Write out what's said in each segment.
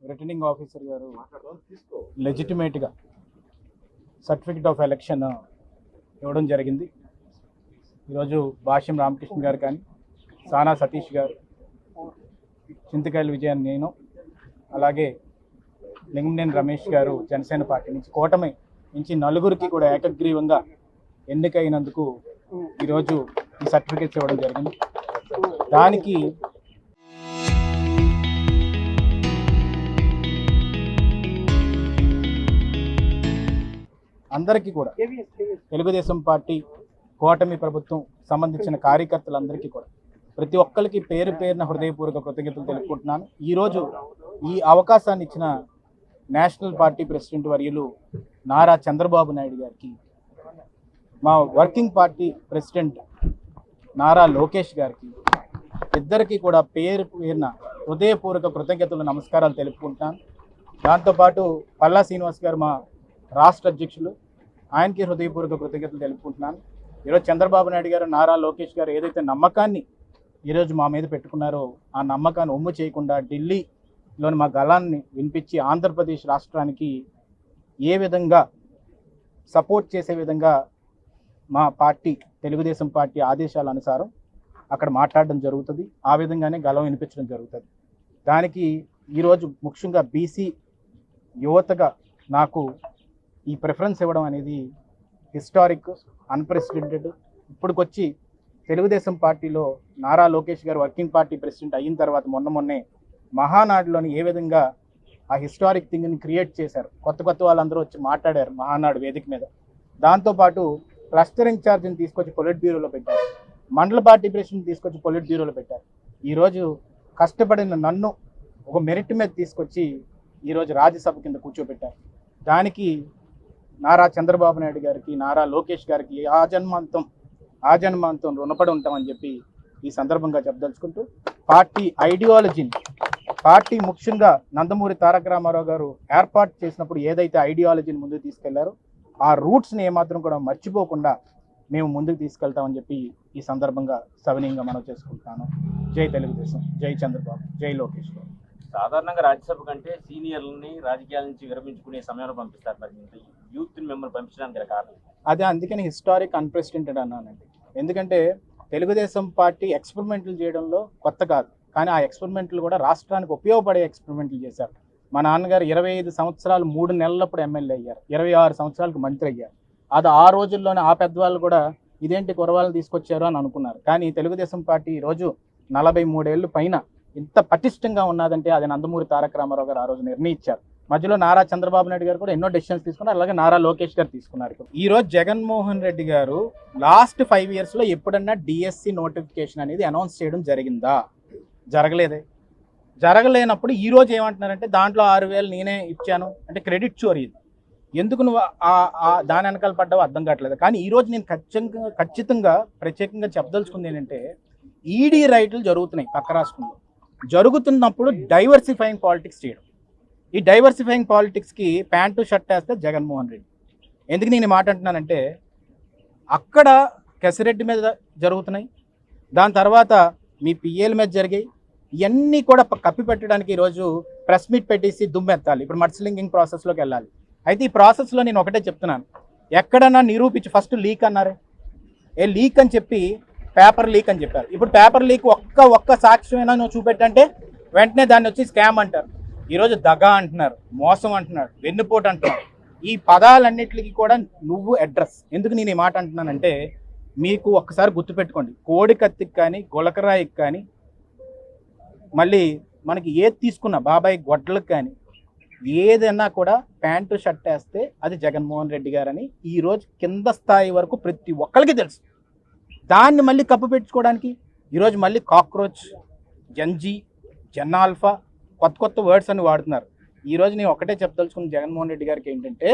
Returning officer గారు లెజిటిమేట్గా certificate of election ఇవ్వడం జరిగింది. ఈరోజు భాష్యం రామకృష్ణ గారు కానీ, సానా సతీష్ గారు, చింతకాయల విజయాన్ని నేను, అలాగే లింగంనేని రమేష్ గారు జనసేన పార్టీ నుంచి, కూటమి నుంచి నలుగురికి కూడా ఏకగ్రీవంగా ఎన్నికైనందుకు ఈరోజు ఈ సర్టిఫికెట్స్ ఇవ్వడం జరిగింది. దానికి అందరికీ కూడా తెలుగుదేశం పార్టీ కూటమి ప్రభుత్వం సంబంధించిన కార్యకర్తలందరికీ కూడా ప్రతి ఒక్కరికి పేరు పేరున హృదయపూర్వక కృతజ్ఞతలు తెలుపుకుంటున్నాను. ఈరోజు ఈ అవకాశాన్ని ఇచ్చిన నేషనల్ పార్టీ ప్రెసిడెంట్ వర్యులు నారా చంద్రబాబు నాయుడు గారికి, మా working party president Nara Lokesh గారికి, ఇద్దరికి కూడా పేరు పేరున హృదయపూర్వక కృతజ్ఞతలు నమస్కారాలు తెలుపుకుంటున్నాను. దాంతోపాటు పల్లా శ్రీనివాస్ గారు మా రాష్ట్ర అధ్యక్షులు, ఆయనకి హృదయపూర్వక కృతజ్ఞతలు తెలుపుకుంటున్నాను. ఈరోజు చంద్రబాబు నాయుడు గారు, నారా లోకేష్ గారు ఏదైతే నమ్మకాన్ని ఈరోజు మా మీద పెట్టుకున్నారో ఆ నమ్మకాన్ని ఒమ్ము చేయకుండా ఢిల్లీలోని మా గళాన్ని వినిపించి ఆంధ్రప్రదేశ్ రాష్ట్రానికి ఏ విధంగా సపోర్ట్ చేసే విధంగా మా పార్టీ తెలుగుదేశం పార్టీ ఆదేశాల అనుసారం అక్కడ మాట్లాడడం జరుగుతుంది. ఆ విధంగానే గళం వినిపించడం జరుగుతుంది. దానికి ఈరోజు ముఖ్యంగా బీసీ యువతగా నాకు ఈ ప్రిఫరెన్స్ ఇవ్వడం అనేది హిస్టారిక్, అన్ప్రెసిడెంటెడ్. ఇప్పటికొచ్చి తెలుగుదేశం పార్టీలో నారా లోకేష్ గారు వర్కింగ్ పార్టీ ప్రెసిడెంట్ అయిన తర్వాత మొన్నే మహానాడులోని ఏ విధంగా ఆ హిస్టారిక్ థింగ్ని క్రియేట్ చేశారు. కొత్త వాళ్ళందరూ వచ్చి మాట్లాడారు మహానాడు వేదిక మీద. దాంతోపాటు క్లస్టర్ ఇన్ఛార్జిని తీసుకొచ్చి పొలిట్ బ్యూరోలో పెట్టారు, మండల పార్టీ ప్రెసిడెంట్ తీసుకొచ్చి పొలిట్ బ్యూరోలో పెట్టారు. ఈరోజు కష్టపడిన నన్ను ఒక మెరిట్ మీద తీసుకొచ్చి ఈరోజు రాజ్యసభ కింద కూర్చోబెట్టారు. దానికి నారా చంద్రబాబు నాయుడు గారికి, నారా లోకేష్ గారికి ఆజన్మాంతం రుణపడి ఉంటామని చెప్పి ఈ సందర్భంగా చెప్పదలుచుకుంటూ, పార్టీ ఐడియాలజీని, పార్టీ ముఖ్యంగా నందమూరి తారక రామారావు గారు ఏర్పాటు చేసినప్పుడు ఏదైతే ఐడియాలజీని ముందుకు తీసుకెళ్లారో ఆ రూట్స్ని ఏమాత్రం కూడా మర్చిపోకుండా మేము ముందుకు తీసుకెళ్తామని చెప్పి ఈ సందర్భంగా సవినీయంగా మనం చేసుకుంటాను. జై తెలుగుదేశం, జై చంద్రబాబు, జై లోకేష్ గారు. సాధారణంగా రాజ్యసభ కంటే సీనియర్లని రాజకీయాల నుంచి విరమించుకునే సమయంలో పంపిస్తారు. మరి యూత్ని మిమ్మల్ని పంపించడానికి కారణం అదే. అందుకని హిస్టారిక్, అన్ప్రెసిడెంటెడ్ అన్నానండి. ఎందుకంటే తెలుగుదేశం పార్టీ ఎక్స్పెరిమెంట్లు చేయడంలో కొత్త కాదు, కానీ ఆ ఎక్స్పెరిమెంట్లు కూడా రాష్ట్రానికి ఉపయోగపడే ఎక్స్పెరిమెంట్లు చేశారు. మా నాన్నగారు 25 సంవత్సరాలు 3 నెలలప్పుడు ఎమ్మెల్యే అయ్యారు, 26 సంవత్సరాలకు మంత్రి అయ్యారు. అది ఆ రోజుల్లోనే ఆ పెద్దవాళ్ళు కూడా ఇదేంటి కురవాళ్ళని తీసుకొచ్చారు అని అనుకున్నారు. కానీ తెలుగుదేశం పార్టీ ఈరోజు 43 ఏళ్ళు పైన ఇంత పటిష్టంగా ఉన్నదంటే అది నందమూరి తారక రామారావు గారు ఆ రోజు నిర్ణయించారు. మధ్యలో నారా చంద్రబాబు నాయుడు గారు కూడా ఎన్నో డెసిషన్స్ తీసుకున్నారు, అలాగే నారా లోకేష్ గారు తీసుకున్నారు. ఈ రోజు జగన్మోహన్ రెడ్డి గారు లాస్ట్ 5 yearsలో ఎప్పుడన్నా డిఎస్సి నోటిఫికేషన్ అనేది అనౌన్స్ చేయడం జరిగిందా? జరగలేదే. జరగలేనప్పుడు ఈ రోజు ఏమంటున్నారంటే దాంట్లో 6,000 నేనే ఇచ్చాను అంటే క్రెడిట్ చోరీ. ఎందుకు నువ్వు దాని వెనకాల పడ్డావో అర్థం కావట్లేదు. కానీ ఈరోజు నేను ఖచ్చితంగా ప్రత్యేకంగా చెప్పదలుచుకుంది ఏంటంటే, ఈడీ రైట్లు జరుగుతున్నాయి పక్క రాష్ట్రంలో. జరుగుతున్నప్పుడు డైవర్సిఫైయింగ్ పాలిటిక్స్ చేయడం, ఈ డైవర్సిఫైయింగ్ పాలిటిక్స్కి ప్యాంటు షర్ట్ వేస్తే జగన్మోహన్ రెడ్డి. ఎందుకు నేను మాట అంటున్నానంటే, అక్కడ కెసిరెడ్డి మీద జరుగుతున్నాయి, దాని తర్వాత మీ పిఏల మీద జరిగాయి. ఇవన్నీ కూడా కప్పి పెట్టడానికి ఈరోజు ప్రెస్ మీట్ పెట్టేసి దుమ్మెత్తాలి. ఇప్పుడు మడ్స్లింగింగ్ ప్రాసెస్లోకి వెళ్ళాలి. అయితే ఈ ప్రాసెస్లో నేను ఒకటే చెప్తున్నాను, ఎక్కడన్నా నిరూపించి, ఫస్ట్ లీక్ అన్నారు, లీక్ అని చెప్పి పేపర్ లీక్ అని చెప్పారు. ఇప్పుడు పేపర్ లీక్ ఒక్క సాక్ష్యమైనా నువ్వు చూపెట్టంటే వెంటనే దాన్ని వచ్చి స్కామ్ అంటారు. ఈరోజు దగా అంటున్నారు, మోసం అంటున్నారు, వెన్నుపోటు అంటున్నారు. ఈ పదాలన్నిటికీ కూడా నువ్వు అడ్రస్. ఎందుకు నేను ఈ మాట అంటున్నానంటే, మీకు ఒక్కసారి గుర్తుపెట్టుకోండి, కోడి కత్తికి కానీ గులకరాయికి కానీ, మళ్ళీ మనకి ఏది తీసుకున్నా బాబాయ్ గొడ్డలకు కానీ ఏదైనా కూడా ప్యాంటు షర్ట్ వేస్తే అది జగన్మోహన్ రెడ్డి గారని ఈరోజు కింద స్థాయి వరకు ప్రతి ఒక్కరికి తెలుసు. దాన్ని మళ్ళీ కప్పు పెట్టుకోవడానికి ఈరోజు మళ్ళీ కాక్రోచ్, జంజీ, జన్నాల్ఫా కొత్త వర్డ్స్ అని వాడుతున్నారు. ఈరోజు నేను ఒకటే చెప్పదలుచుకున్న జగన్మోహన్ రెడ్డి గారికి ఏంటంటే,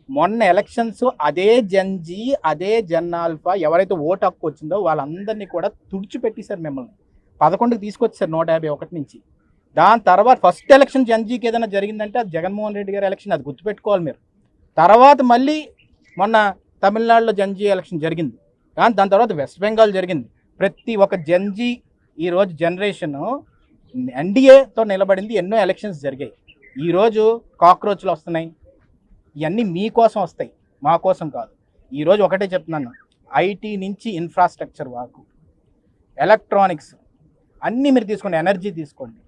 మొన్న ఎలక్షన్స్ అదే జంజీ, అదే జన్నాల్ఫా ఎవరైతే ఓటు హక్కు వచ్చిందో వాళ్ళందరినీ కూడా తుడిచిపెట్టేశారు. మిమ్మల్ని 11కి తీసుకొచ్చారు 151 నుంచి. దాని తర్వాత ఫస్ట్ ఎలక్షన్ జంజీకి ఏదైనా జరిగిందంటే అది జగన్మోహన్ రెడ్డి గారి ఎలక్షన్, అది గుర్తుపెట్టుకోవాలి మీరు. తర్వాత మళ్ళీ మొన్న తమిళనాడులో జంజీ ఎలక్షన్ జరిగింది, కానీ దాని తర్వాత వెస్ట్ బెంగాల్ జరిగింది. ప్రతి ఒక్క జంజీ ఈరోజు జనరేషన్ ఎన్డీఏతో నిలబడింది, ఎన్నో ఎలక్షన్స్ జరిగాయి. ఈరోజు కాక్రోచ్లు వస్తున్నాయి, ఇవన్నీ మీకోసం వస్తాయి, మా కోసం కాదు. ఈరోజు ఒకటే చెప్తున్నాను, ఐటీ నుంచి ఇన్ఫ్రాస్ట్రక్చర్ వరకు, ఎలక్ట్రానిక్స్ అన్నీ మీరు తీసుకోండి, ఎనర్జీ తీసుకోండి.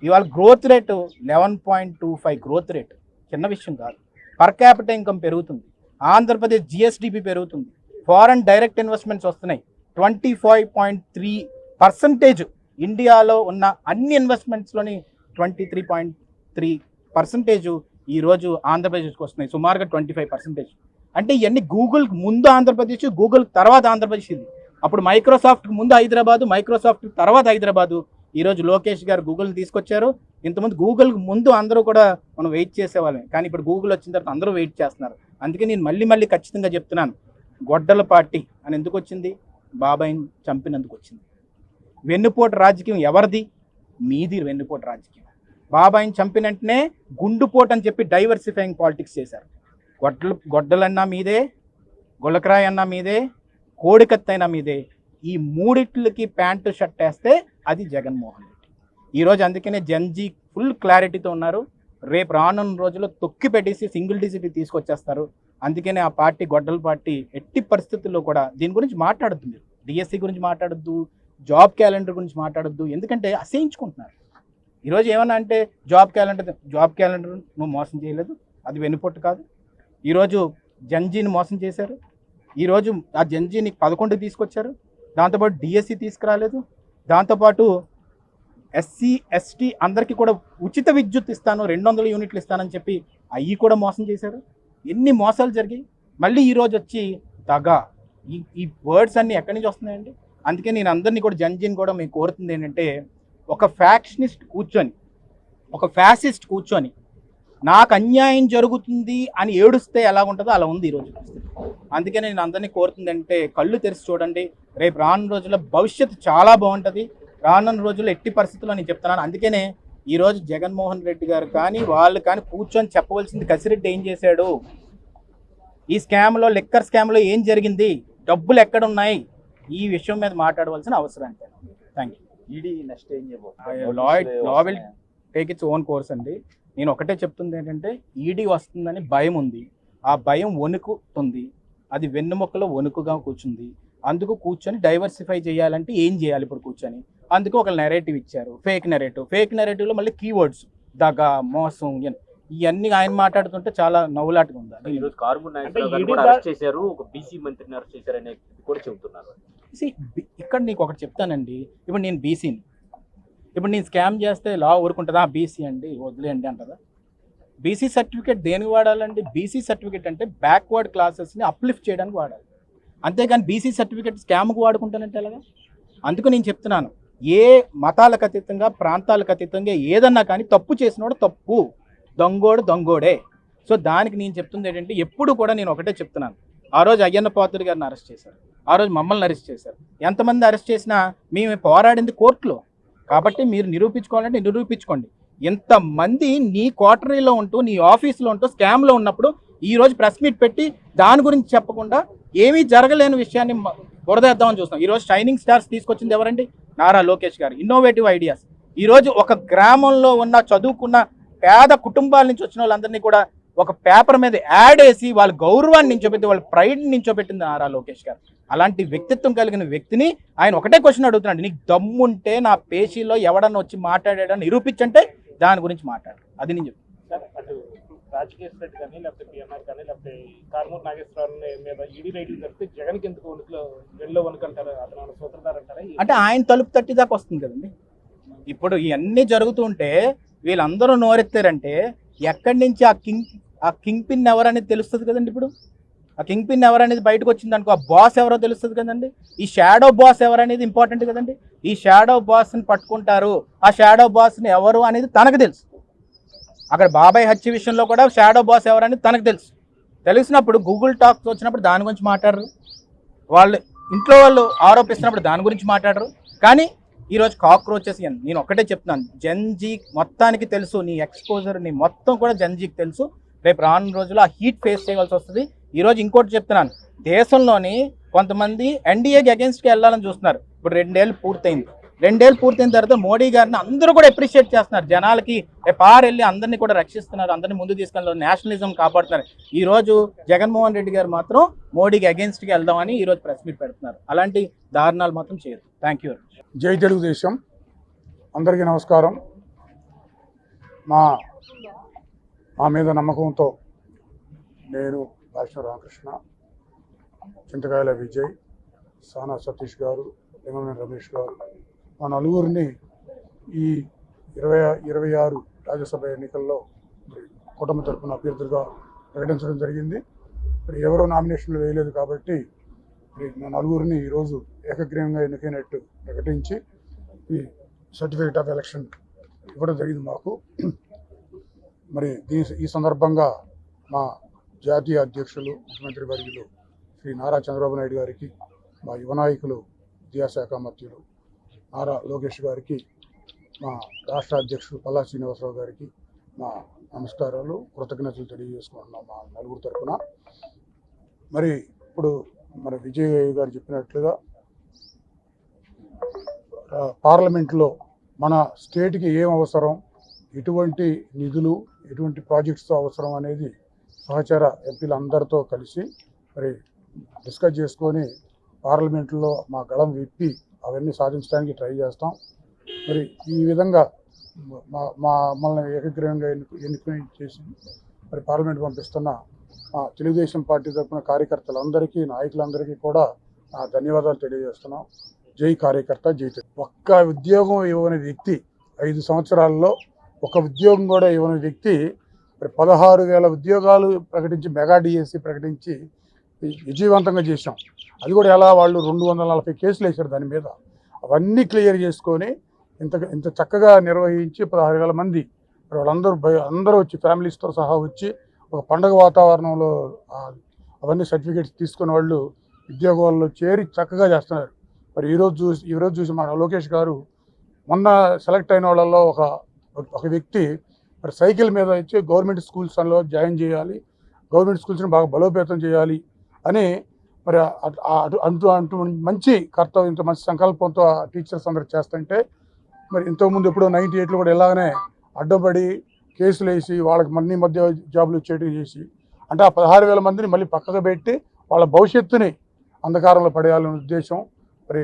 ఇవాళ గ్రోత్ రేటు 11.25 గ్రోత్ రేట్ చిన్న విషయం కాదు. పర్ క్యాపిటల్ ఇన్కమ్ పెరుగుతుంది, ఆంధ్రప్రదేశ్ జిఎస్డిపి పెరుగుతుంది, ఫారెన్ డైరెక్ట్ ఇన్వెస్ట్మెంట్స్ వస్తున్నాయి. 25.3% ఇండియాలో ఉన్న అన్ని ఇన్వెస్ట్మెంట్స్లోని 23.3% ఈరోజు ఆంధ్రప్రదేశ్కి వస్తున్నాయి, సుమారుగా 25%. అంటే ఇవన్నీ గూగుల్ ముందు ఆంధ్రప్రదేశ్, గూగుల్ తర్వాత ఆంధ్రప్రదేశ్. ఇది అప్పుడు మైక్రోసాఫ్ట్ ముందు హైదరాబాదు, మైక్రోసాఫ్ట్ తర్వాత హైదరాబాదు. ఈరోజు లోకేష్ గారు గూగుల్ని తీసుకొచ్చారు. ఇంతకుముందు గూగుల్ ముందు అందరూ కూడా మనం వెయిట్ చేసేవాళ్ళం, కానీ ఇప్పుడు గూగుల్ వచ్చిన తర్వాత అందరూ వెయిట్ చేస్తున్నారు. అందుకే నేను మళ్ళీ ఖచ్చితంగా చెప్తున్నాను, గొడ్డల పార్టీ అని ఎందుకు వచ్చింది? బాబాయిని చంపినందుకు వచ్చింది. వెన్నుపోటు రాజకీయం ఎవరిది? మీది వెన్నుపోటు రాజకీయం. బాబాయిని చంపిన వెంటనే గుండుపోటు అని చెప్పి డైవర్సిఫైయింగ్ పాలిటిక్స్ చేశారు. గొడ్డలన్నా మీదే, గులకరాయి అన్నా మీదే, కోడికత్తైనా మీదే. ఈ మూడిట్లకి ప్యాంటు షర్ట్ వేస్తే అది జగన్మోహన్ రెడ్డి. ఈరోజు అందుకనే జన్జీ ఫుల్ క్లారిటీతో ఉన్నారు. రేపు రానున్న రోజుల్లో తొక్కి పెట్టేసి సింగిల్ డిజిట్ తీసుకొచ్చేస్తారు. అందుకనే ఆ పార్టీ గొడ్డల పార్టీ ఎట్టి పరిస్థితుల్లో కూడా దీని గురించి మాట్లాడద్దు. మీరు డిఎస్సి గురించి మాట్లాడద్దు, జాబ్ క్యాలెండర్ గురించి మాట్లాడద్దు, ఎందుకంటే అసహించుకుంటున్నారు. ఈరోజు ఏమన్నా అంటే జాబ్ క్యాలెండర్ నువ్వు మోసం చేయలేదు, అది వెన్నుపోటు కాదు. ఈరోజు జన్జీని మోసం చేశారు. ఈరోజు ఆ జన్జీని 11 తీసుకొచ్చారు, దాంతోపాటు డిఎస్సి తీసుకురాలేదు, దాంతోపాటు ఎస్సీ ఎస్టీ అందరికీ కూడా ఉచిత విద్యుత్ ఇస్తాను, 200 యూనిట్లు ఇస్తానని చెప్పి అవి కూడా మోసం చేశారు. ఎన్ని మోసాలు జరిగాయి. మళ్ళీ ఈరోజు వచ్చి దగా. ఈ వర్డ్స్ అన్నీ ఎక్కడి నుంచి వస్తున్నాయండి? అందుకే నేను అందరినీ కూడా జన్జీని కూడా మీకు కోరుతుంది ఏంటంటే, ఒక ఫ్యాక్షనిస్ట్ కూర్చొని, ఒక ఫ్యాసిస్ట్ కూర్చొని నాకు అన్యాయం జరుగుతుంది అని ఏడుస్తే ఎలా ఉంటుందో అలా ఉంది ఈరోజు. అందుకే నేను అందరినీ కోరుతుంది అంటే, కళ్ళు తెరిచి చూడండి. రేపు రానున్న రోజుల్లో భవిష్యత్తు చాలా బాగుంటుంది. రానున్న రోజుల్లో ఎట్టి పరిస్థితుల్లో నేను చెప్తున్నాను. అందుకనే ఈరోజు జగన్మోహన్ రెడ్డి గారు కానీ వాళ్ళు కానీ కూర్చొని చెప్పవలసింది, కసిరెడ్డి ఏం చేశాడు, ఈ స్కామ్లో, లిక్కర్ స్కామ్లో ఏం జరిగింది, డబ్బులు ఎక్కడున్నాయి, ఈ విషయం మీద మాట్లాడవలసిన అవసరం అంటే. Thank you. ఈడీ నెక్స్ట్ ఏం law will take its own course అండి. నేను ఒకటే చెప్తుంది ఏంటంటే, ఈడీ వస్తుందని భయం ఉంది, ఆ భయం వణుకుతుంది, అది వెన్నుముక్కలో వణుకుగా కూర్చుంది. అందుకు కూర్చొని డైవర్సిఫై చేయాలంటే ఏం చేయాలి ఇప్పుడు కూర్చొని? అందుకు ఒక నెరేటివ్ ఇచ్చారు, ఫేక్ నెరేటివ్లో మళ్ళీ కీవర్డ్స్ దగా, మోసం, ఇవన్నీ ఆయన మాట్లాడుతుంటే చాలా నవ్వులాటగా ఉంది. ఈరోజు కార్మూర్ నాగేశ్వరరావు కూడా అరెస్ట్ చేశారు, ఒక బీసీ మంత్రిని అరెస్ట్ చేశారనే కూడా చెబుతున్నారు. ఇక్కడ నీకు ఒకటి చెప్తానండి, ఇప్పుడు నేను బీసీని, ఇప్పుడు నేను స్కామ్ చేస్తే లా ఊరుకుంటుందా? బీసీ అండి వదిలేయండి అంటదా? బీసీ సర్టిఫికేట్ దేనికి వాడాలండి? బీసీ సర్టిఫికేట్ అంటే బ్యాక్వర్డ్ క్లాసెస్ని అప్లిఫ్ట్ చేయడానికి వాడాలి, అంతేగాని బీసీ సర్టిఫికేట్ స్కామ్కు వాడుకుంటానంటే ఎలాగా? అందుకు నేను చెప్తున్నాను, ఏ మతాలకు అతీతంగా, ప్రాంతాలకు అతీతంగా ఏదన్నా కానీ తప్పు చేసినోడు తప్పు, దొంగోడే. సో దానికి నేను చెప్తుంది ఏంటంటే, ఎప్పుడు కూడా నేను ఒకటే చెప్తున్నాను, ఆ రోజు అయ్యన్న పాత్రుడు గారిని అరెస్ట్ చేశారు, ఆ రోజు మమ్మల్ని అరెస్ట్ చేశారు. ఎంతమంది అరెస్ట్ చేసినా మేము పోరాడింది కోర్టులో. కాబట్టి మీరు నిరూపించుకోవాలంటే నిరూపించుకోండి. ఇంతమంది నీ క్వార్టరీలో ఉంటూ, నీ ఆఫీస్లో ఉంటూ స్కామ్లో ఉన్నప్పుడు ఈరోజు ప్రెస్ మీట్ పెట్టి దాని గురించి చెప్పకుండా ఏమీ జరగలేని విషయాన్ని బురదేద్దామని చూస్తాం. ఈరోజు షైనింగ్ స్టార్స్ తీసుకొచ్చింది ఎవరండి? నారా లోకేష్ గారు. Innovative ideas. ఈరోజు ఒక గ్రామంలో ఉన్న చదువుకున్న పేద కుటుంబాల నుంచి వచ్చిన వాళ్ళందరినీ కూడా ఒక పేపర్ మీద యాడ్ వేసి వాళ్ళ గౌరవాన్ని నించోబెట్టి, వాళ్ళ ప్రైడ్ని నించోబెట్టింది నారా లోకేష్ గారు. అలాంటి వ్యక్తిత్వం కలిగిన వ్యక్తిని ఆయన ఒకటే క్వశ్చన్ అడుగుతున్నాడు, నీకు దమ్ముంటే నా పేషీలో ఎవడన్నా వచ్చి మాట్లాడాడని నిరూపించంటే దాని గురించి మాట్లాడు. అది నేను చెప్తాను. అటు రాజకీయ రెడ్డి కానీ, లేకపోతే పిఎన్ఆర్ కానీ, లేకపోతే కార్మూర్ నాగేశ్వరరావు మీద ఈడీ రైడ్లు జరిపితే జగన్కి ఎందుకు వెళ్ళు వణుకంటారు? అతను సూత్రధారు అంటారా? అంటే ఆయన తలుపు తట్టి దాకా వస్తుంది కదండి. ఇప్పుడు ఇవన్నీ జరుగుతూ ఉంటే వీళ్ళందరూ నోరెత్తారంటే ఎక్కడి నుంచి ఆ కింగ్ పిన్ ఎవరనేది తెలుస్తుంది కదండి. ఇప్పుడు ఆ కింగ్ పిన్ ఎవరనేది బయటకు వచ్చింది అనుకో, ఆ బాస్ ఎవరో తెలుస్తుంది కదండి. ఈ షాడో బాస్ ఎవరనేది ఇంపార్టెంట్ కదండి. ఈ షాడో బాస్ని పట్టుకుంటారు, ఆ షాడో బాస్ని ఎవరు అనేది తనకు తెలుసు. అక్కడ బాబాయ్ హత్య విషయంలో కూడా షాడో బాస్ ఎవరనేది తనకు తెలుసు. తెలిసినప్పుడు గూగుల్ టాక్స్ వచ్చినప్పుడు దాని గురించి మాట్లాడరు, వాళ్ళు ఇంట్లో వాళ్ళు ఆరోపిస్తున్నప్పుడు దాని గురించి మాట్లాడరు. కానీ ఈరోజు కాక్రోచెస్ నేను ఒక్కటే చెప్తున్నాను, జన్జీ మొత్తానికి తెలుసు, నీ ఎక్స్పోజర్ నీ మొత్తం కూడా జన్జీకి తెలుసు. రేపు రానున్న రోజుల్లో ఆ హీట్ ఫేస్ చేయవలసి వస్తుంది. ఈరోజు ఇంకోటి చెప్తున్నాను, దేశంలోని కొంతమంది ఎన్డీఏకి అగెన్స్ట్కి వెళ్ళాలని చూస్తున్నారు. ఇప్పుడు 2 ఏళ్ళు పూర్తయింది, 2 ఏళ్ళు పూర్తయిన తర్వాత మోడీ గారిని అందరూ కూడా అప్రిషియేట్ చేస్తున్నారు. జనాలకి పార్ వెళ్ళి అందరినీ కూడా రక్షిస్తున్నారు, అందరినీ ముందు తీసుకెళ్ళి నేషనలిజం కాపాడుతున్నారు. ఈ రోజు జగన్మోహన్ రెడ్డి గారు మాత్రం మోడీకి అగేన్స్ట్గా వెళ్దామని ఈ రోజు ప్రెస్ మీట్ పెడుతున్నారు. అలాంటి దారుణాలు మాత్రం చేయదు. Thank you. జై తెలుగుదేశం. అందరికీ నమస్కారం. మా మీద నమ్మకంతో నేను భాష్య రామకృష్ణ, చింతకాయల విజయ్, సానా సతీష్ గారు, లింగమనేని రమేష్ గారు, మా నలుగురిని ఈ 26 రాజ్యసభ ఎన్నికల్లో కుటుంబ తరపున అభ్యర్థులుగా ప్రకటించడం జరిగింది. మరి ఎవరో నామినేషన్లు వేయలేదు కాబట్టి మా నలుగురిని ఈరోజు ఏకగ్రీవంగా ఎన్నికైనట్టు ప్రకటించి ఈ సర్టిఫికేట్ ఆఫ్ ఎలక్షన్ ఇవ్వడం జరిగింది మాకు. మరి ఈ సందర్భంగా మా జాతీయ అధ్యక్షులు, ముఖ్యమంత్రి వర్యులు శ్రీ నారా చంద్రబాబు నాయుడు గారికి, మా యువ నాయకులు విద్యాశాఖ మంత్రులు నారా లోకేష్ గారికి, మా రాష్ట్ర అధ్యక్షులు పల్లా శ్రీనివాసరావు గారికి మా నమస్కారాలు, కృతజ్ఞతలు తెలియజేసుకుంటున్నాం మా నలుగురు తరఫున. మరి ఇప్పుడు మన విజయ్ గారు చెప్పినట్లుగా పార్లమెంట్లో మన స్టేట్కి ఏం అవసరం, ఎటువంటి నిధులు, ఎటువంటి ప్రాజెక్ట్స్ అవసరం అనేది సహచర ఎంపీలు అందరితో కలిసి మరి డిస్కస్ చేసుకొని పార్లమెంట్లో మా గళం విప్పి అవన్నీ సాధించడానికి ట్రై చేస్తాం. మరి ఈ విధంగా మమ్మల్ని ఏకగ్రీవంగా ఎన్నిక చేసి మరి పార్లమెంట్ పంపిస్తున్న తెలుగుదేశం పార్టీ తరఫున కార్యకర్తలందరికీ, నాయకులందరికీ కూడా నా ధన్యవాదాలు తెలియజేస్తున్నాం. జై కార్యకర్త, జై తెలుగు. ఒక్క ఉద్యోగం ఇవ్వని వ్యక్తి 5 సంవత్సరాల్లో ఒక ఉద్యోగం కూడా ఇవ్వని వ్యక్తి మరి 16,000 ఉద్యోగాలు ప్రకటించి మెగా డిఎస్సి ప్రకటించి విజయవంతంగా చేశాం. అది కూడా ఎలా, వాళ్ళు 240 కేసులు వేశారు దాని మీద. అవన్నీ క్లియర్ చేసుకొని ఇంత చక్కగా నిర్వహించి 16,000 మంది వాళ్ళందరూ వచ్చి ఫ్యామిలీస్తో సహా వచ్చి ఒక పండగ వాతావరణంలో అవన్నీ సర్టిఫికేట్స్ తీసుకున్న వాళ్ళు ఉద్యోగాల్లో చేరి చక్కగా చేస్తున్నారు. మరి ఈరోజు చూసి మన లోకేష్ గారు మొన్న సెలెక్ట్ అయిన వాళ్ళల్లో ఒక వ్యక్తి మరి సైకిల్ మీద వచ్చి గవర్నమెంట్ స్కూల్స్లో జాయిన్ చేయాలి, గవర్నమెంట్ స్కూల్స్ని బాగా బలోపేతం చేయాలి అని మరి అంటూ మంచి కర్తవ్యంతో, మంచి సంకల్పంతో టీచర్స్ అందరూ చేస్తుంటే, మరి ఇంతకుముందు ఎప్పుడో 98లో కూడా ఇలాగనే అడ్డంపడి కేసులు వేసి వాళ్ళకి మధ్య జాబులు వచ్చేటివి చేసి, అంటే ఆ 16,000 మందిని మళ్ళీ పక్కకు పెట్టి వాళ్ళ భవిష్యత్తుని అంధకారంలో పడేయాలనే ఉద్దేశం. మరి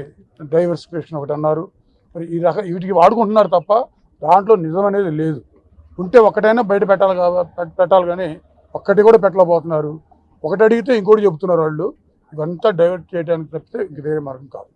డైవర్సిఫికేషన్ ఒకటి అన్నారు. మరి వీటికి వాడుకుంటున్నారు తప్ప దాంట్లో నిజం అనేది లేదు. ఉంటే ఒక్కటైనా బయట పెట్టాలి కానీ ఒక్కటి కూడా పెట్టలేకపోతున్నారు. ఒకటి అడిగితే ఇంకోటి చెబుతున్నారు వాళ్ళు. ఇవంతా డైవర్ట్ చేయడానికి తప్పితే ఇంక వేరే మార్గం కాదు.